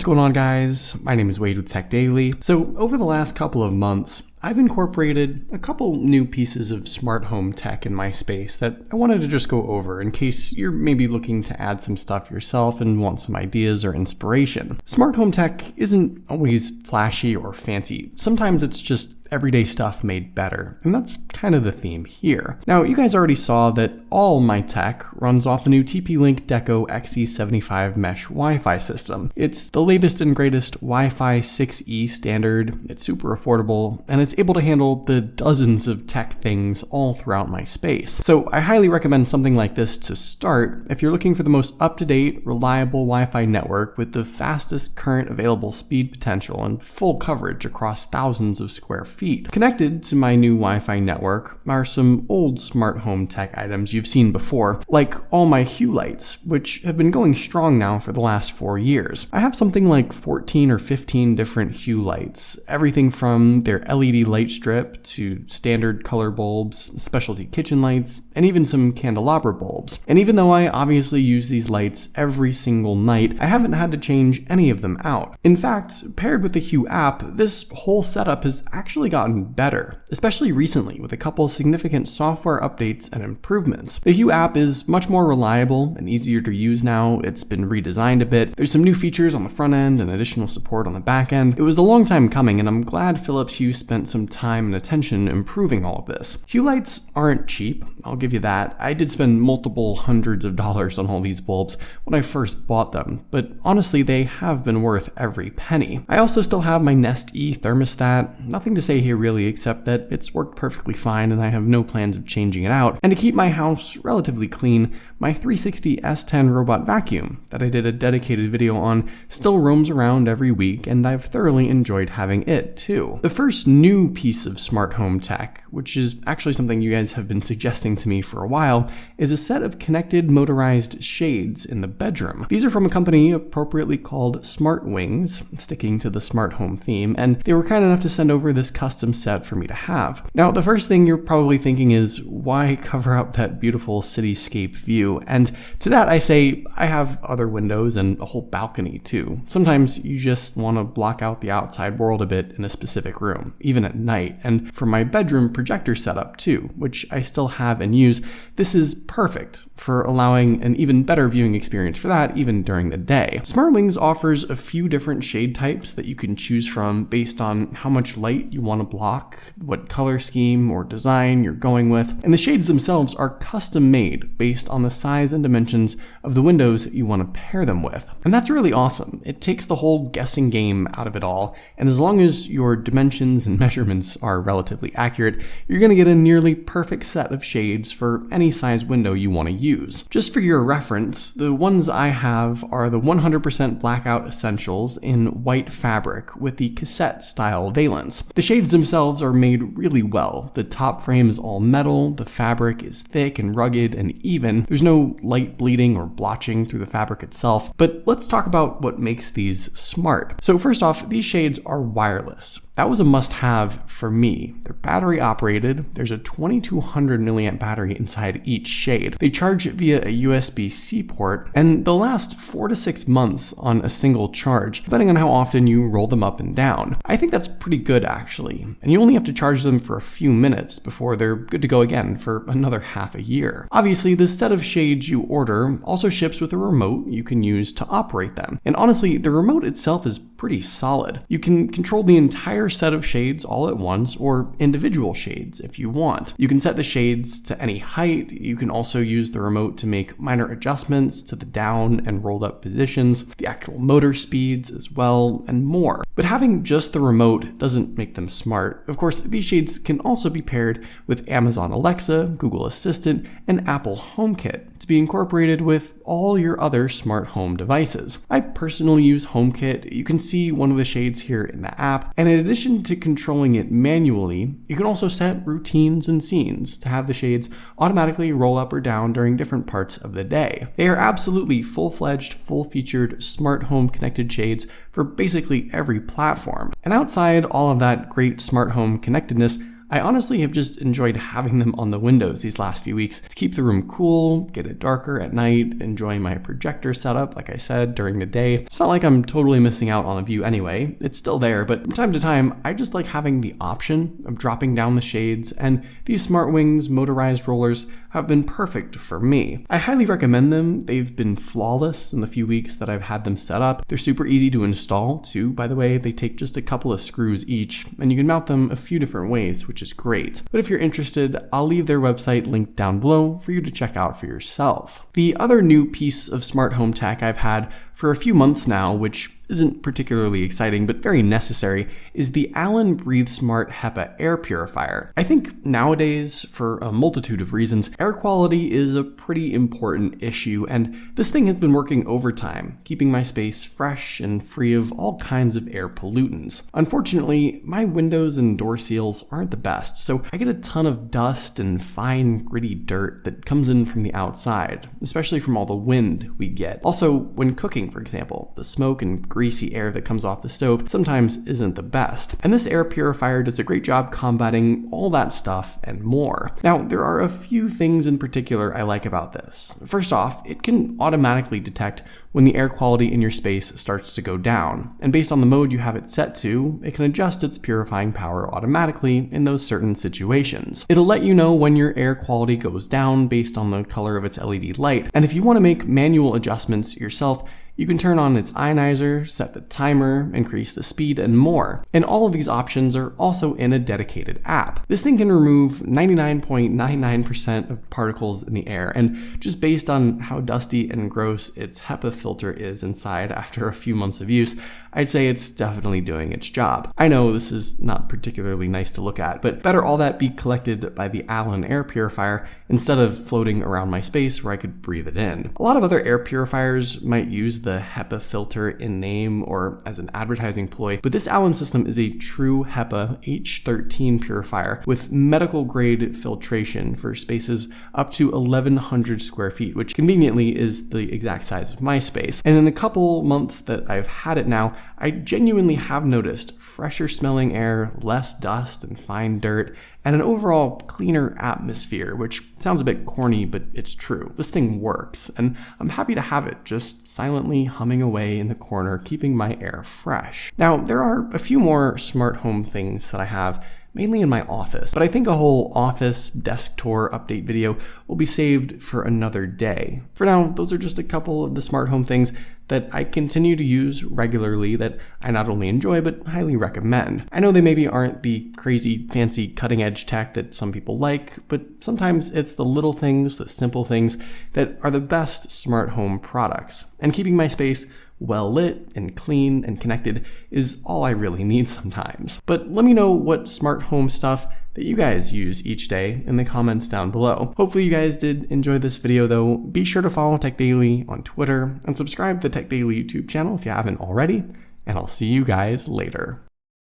going on, guys? My name is Wade with TechDaily. So over the last couple of months, I've incorporated a couple new pieces of smart home tech in my space that I wanted to just go over in case you're maybe looking to add some stuff yourself and want some ideas or inspiration. Smart home tech isn't always flashy or fancy. Sometimes it's just everyday stuff made better, and that's kind of the theme here. Now, you guys already saw that all my tech runs off the new TP-Link Deco XC75 mesh Wi-Fi system. It's the latest and greatest Wi-Fi 6E standard, it's super affordable, and it's able to handle the dozens of tech things all throughout my space. So I highly recommend something like this to start if you're looking for the most up-to-date, reliable Wi-Fi network with the fastest current available speed potential and full coverage across thousands of square feet. Connected to my new Wi-Fi network are some old smart home tech items you've seen before, like all my Hue lights, which have been going strong now for the last 4 years. I have something like 14 or 15 different Hue lights, everything from their LED light strip to standard color bulbs, specialty kitchen lights, and even some candelabra bulbs. And even though I obviously use these lights every single night, I haven't had to change any of them out. In fact, paired with the Hue app, this whole setup has actually gotten better, especially recently with a couple significant software updates and improvements. The Hue app is much more reliable and easier to use now. It's been redesigned a bit. There's some new features on the front end and additional support on the back end. It was a long time coming, and I'm glad Philips Hue spent some time and attention improving all of this. Hue lights aren't cheap, I'll give you that. I did spend multiple hundreds of dollars on all these bulbs when I first bought them, but honestly they have been worth every penny. I also still have my Nest E thermostat. Nothing to say here really, except that it's worked perfectly fine and I have no plans of changing it out. And to keep my house relatively clean, my 360 S10 robot vacuum that I did a dedicated video on still roams around every week, and I've thoroughly enjoyed having it too. The first new piece of smart home tech, which is actually something you guys have been suggesting to me for a while, is a set of connected motorized shades in the bedroom. These are from a company appropriately called Smartwings, sticking to the smart home theme, and they were kind enough to send over this custom set for me to have. Now, the first thing you're probably thinking is, why cover up that beautiful cityscape view? And to that I say, I have other windows and a whole balcony too. Sometimes you just want to block out the outside world a bit in a specific room, even at night. And for my bedroom projector setup too, which I still have and use, this is perfect for allowing an even better viewing experience for that even during the day. Smartwings offers a few different shade types that you can choose from based on how much light you want to block, what color scheme or design you're going with, and the shades themselves are custom made based on the size and dimensions of the windows that you want to pair them with. And that's really awesome. It takes the whole guessing game out of it all, and as long as your dimensions and measurements are relatively accurate, you're going to get a nearly perfect set of shades for any size window you want to use. Just for your reference, the ones I have are the 100% blackout essentials in white fabric with the cassette style valence. The shades themselves are made really well. The top frame is all metal, the fabric is thick and rugged and even. There's no light bleeding or blotching through the fabric itself. But let's talk about what makes these smart. So first off, these shades are wireless. That was a must-have for me. They're battery operated. There's a 2200 milliamp battery inside each shade. They charge via a USB-C port, and they'll last 4 to 6 months on a single charge, depending on how often you roll them up and down. I think that's pretty good actually, and you only have to charge them for a few minutes before they're good to go again for another half a year. Obviously, the set of shades you order also ships with a remote you can use to operate them. And honestly, the remote itself is pretty solid. You can control the entire set of shades all at once, or individual shades if you want. You can set the shades to any height. You can also use the remote to make minor adjustments to the down and rolled up positions, the actual motor speeds as well, and more. But having just the remote doesn't make them smart. Of course, these shades can also be paired with Amazon Alexa, Google Assistant, and Apple HomeKit to be incorporated with all your other smart home devices. I personally use HomeKit. You can see one of the shades here in the app, and in addition to controlling it manually, you can also set routines and scenes to have the shades automatically roll up or down during different parts of the day. They are absolutely full-fledged, full-featured smart home connected shades for basically every platform. And outside all of that great smart home connectedness, I honestly have just enjoyed having them on the windows these last few weeks to keep the room cool, get it darker at night, enjoying my projector setup, like I said, during the day. It's not like I'm totally missing out on a view anyway, it's still there, but from time to time, I just like having the option of dropping down the shades, and these Smartwings motorized rollers have been perfect for me. I highly recommend them. They've been flawless in the few weeks that I've had them set up. They're super easy to install too, by the way. They take just a couple of screws each, and you can mount them a few different ways, which is great. But if you're interested, I'll leave their website linked down below for you to check out for yourself. The other new piece of smart home tech I've had for a few months now, which isn't particularly exciting but very necessary, is the Allen Breathe Smart HEPA air purifier. I think nowadays, for a multitude of reasons, air quality is a pretty important issue, and this thing has been working overtime, keeping my space fresh and free of all kinds of air pollutants. Unfortunately, my windows and door seals aren't the best, so I get a ton of dust and fine, gritty dirt that comes in from the outside, especially from all the wind we get. Also, when cooking, for example, the smoke and greasy air that comes off the stove sometimes isn't the best. And this air purifier does a great job combating all that stuff and more. Now, there are a few things in particular I like about this. First off, it can automatically detect when the air quality in your space starts to go down. And based on the mode you have it set to, it can adjust its purifying power automatically in those certain situations. It'll let you know when your air quality goes down based on the color of its LED light. And if you want to make manual adjustments yourself, you can turn on its ionizer, set the timer, increase the speed, and more. And all of these options are also in a dedicated app. This thing can remove 99.99% of particles in the air, and just based on how dusty and gross its HEPA filter is inside after a few months of use, I'd say it's definitely doing its job. I know this is not particularly nice to look at, but better all that be collected by the Allen air purifier instead of floating around my space where I could breathe it in. A lot of other air purifiers might use the HEPA filter in name or as an advertising ploy, but this Allen system is a true HEPA H13 purifier with medical grade filtration for spaces up to 1,100 square feet, which conveniently is the exact size of my space. And in the couple months that I've had it now, I genuinely have noticed fresher smelling air, less dust and fine dirt, and an overall cleaner atmosphere, which sounds a bit corny, but it's true. This thing works, and I'm happy to have it just silently humming away in the corner, keeping my air fresh. Now, there are a few more smart home things that I have, mainly in my office, but I think a whole office desk tour update video will be saved for another day. For now, those are just a couple of the smart home things that I continue to use regularly that I not only enjoy but highly recommend. I know they maybe aren't the crazy fancy cutting edge tech that some people like, but sometimes it's the little things, the simple things that are the best smart home products. And keeping my space well lit and clean and connected is all I really need sometimes. But let me know what smart home stuff that you guys use each day in the comments down below. Hopefully you guys did enjoy this video though. Be sure to follow TechDaily on Twitter and subscribe to the TechDaily YouTube channel if you haven't already, and I'll see you guys later.